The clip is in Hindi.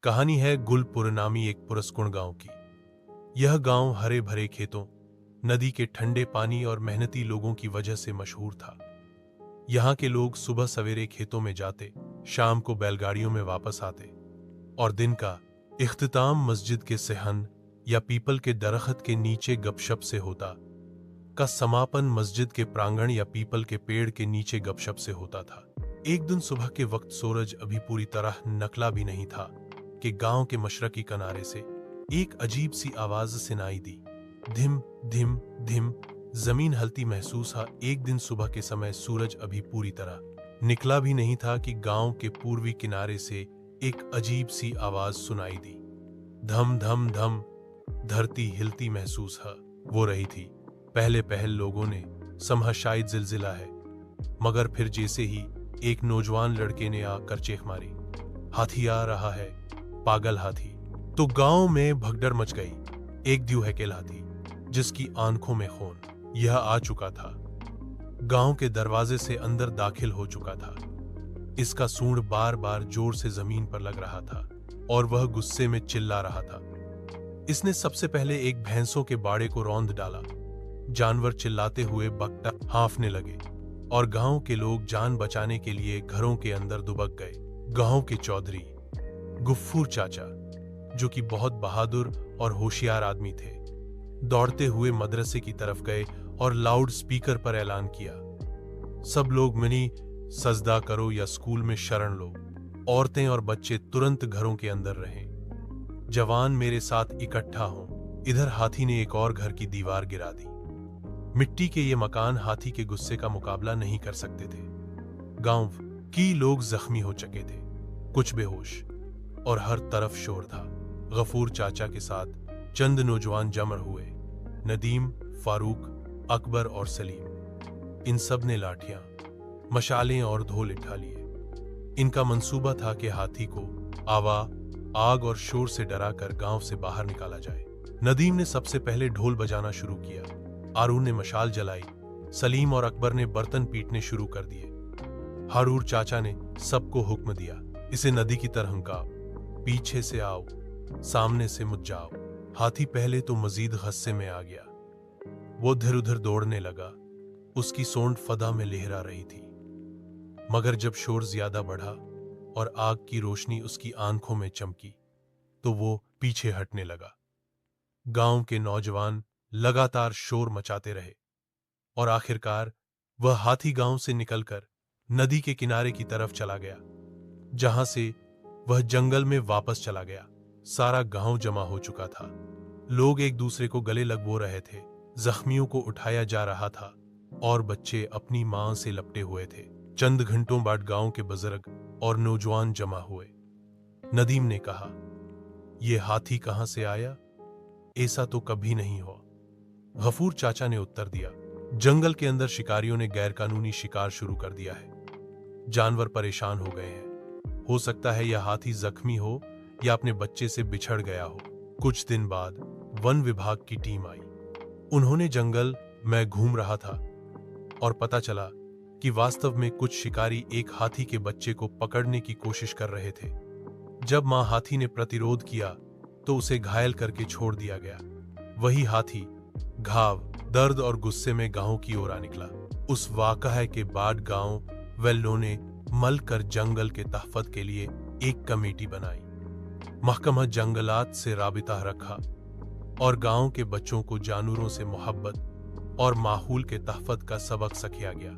कहानी है गुलपुर नामी एक पुरस्कुण गांव की। यह गांव हरे भरे खेतों, नदी के ठंडे पानी और मेहनती लोगों की वजह से मशहूर था। यहाँ के लोग सुबह सवेरे खेतों में जाते, शाम को बैलगाड़ियों में वापस आते और दिन का इख्तिताम मस्जिद के सहन या पीपल के दरख्त के नीचे गपशप से होता। का समापन मस्जिद के प्रांगण या पीपल के पेड़ के नीचे गपशप से होता था। एक दिन सुबह के वक्त सूरज अभी पूरी तरह नकला भी नहीं था कि गांव के मशरकी किनारे से एक अजीब सी आवाज सुनाई दी। धिम धिम धिम। जमीन हलती महसूस हुआ। एक दिन सुबह के समय सूरज अभी पूरी तरह निकला भी नहीं था कि गांव के पूर्वी किनारे से एक अजीब सी आवाज सुनाई दी। धम धम धम। धरती हिलती महसूस हो रही थी। पहले पहल लोगों ने समझा शायद जिलजिला है, मगर फिर जैसे ही एक नौजवान लड़के ने आकर चीख मारी, हाथी आ रहा है, पागल हाथी। तो गांव में भगदड़ मच गई। एक द्यूहकेल हाथी जिसकी आंखों में खून यह आ चुका था, गांव के दरवाजे से अंदर दाखिल हो चुका था। इसका सूंड बार बार जोर से जमीन पर लग रहा था और वह गुस्से में चिल्ला रहा था। इसने सबसे पहले एक भैंसों के बाड़े को रौंद डाला। जानवर चिल्लाते हुए बकटा हाँफने लगे और गांव के लोग जान बचाने के लिए घरों के अंदर दुबक गए। गांव के चौधरी गुफ्फूर चाचा, जो कि बहुत बहादुर और होशियार आदमी थे, दौड़ते हुए मदरसे की तरफ गए और लाउड स्पीकर पर ऐलान किया, सब लोग मिनी सजदा करो या स्कूल में शरण लो। औरतें और बच्चे तुरंत घरों के अंदर रहें। जवान मेरे साथ इकट्ठा हों। इधर हाथी ने एक और घर की दीवार गिरा दी। मिट्टी के ये मकान हाथी के गुस्से का मुकाबला नहीं कर सकते थे। गांव की लोग जख्मी हो चुके थे, कुछ बेहोश, और हर तरफ शोर था। गफूर चाचा के साथ चंद नौजवान जमर हुए, नदीम, फारूक, अकबर और सलीम। इन सब ने लाठियां, मशालें और ढोल उठा लिए। इनका मंसूबा था कि हाथी को आग और शोर से डराकर गांव से बाहर निकाला जाए। नदीम ने सबसे पहले ढोल बजाना शुरू किया। आरून ने मशाल जलाई। सलीम और अकबर ने बर्तन पीटने शुरू कर दिए। हारून चाचा ने सबको हुक्म दिया, इसे नदी की तरह हंकाओ, पीछे से आओ, सामने से मुझ जाओ। हाथी पहले तो मजीद गुस्से में आ गया। वो इधर उधर दौड़ने लगा। उसकी सोंड फदा में लहरा रही थी। मगर जब शोर ज्यादा बढ़ा और आग की रोशनी उसकी आंखों में चमकी, तो वो पीछे हटने लगा। गांव के नौजवान लगातार शोर मचाते रहे और आखिरकार वह हाथी गांव से निकलकर नदी के किनारे की तरफ चला गया, जहां से वह जंगल में वापस चला गया। सारा गांव जमा हो चुका था। लोग एक दूसरे को गले लगो रहे थे, जख्मियों को उठाया जा रहा था और बच्चे अपनी मां से लपटे हुए थे। चंद घंटों बाद गांव के बुजुर्ग और नौजवान जमा हुए। नदीम ने कहा, यह हाथी कहां से आया? ऐसा तो कभी नहीं हुआ। गफूर चाचा ने उत्तर दिया, जंगल के अंदर शिकारियों ने गैरकानूनी शिकार शुरू कर दिया है। जानवर परेशान हो गए हैं। हो सकता है यह हाथी जख्मी हो या अपने बच्चे से बिछड़ गया हो। कुछ दिन बाद वन विभाग की टीम आई। उन्होंने जंगल में घूम रहा था और पता चला कि वास्तव में कुछ शिकारी एक हाथी के बच्चे को पकड़ने की कोशिश कर रहे थे। जब मां हाथी ने प्रतिरोध किया तो उसे घायल करके छोड़ दिया गया। वही हाथी घाव, दर्द और गुस्से में गांव की ओर आ निकला। उस वाकये के बाद गांव वालों ने मिलकर जंगल के तहफ़्फ़ुज़ के लिए एक कमेटी बनाई। महकमा जंगलात से राबिता रखा और गांव के बच्चों को जानवरों से मोहब्बत और माहौल के तहफ़्फ़ुज़ का सबक सिखाया गया।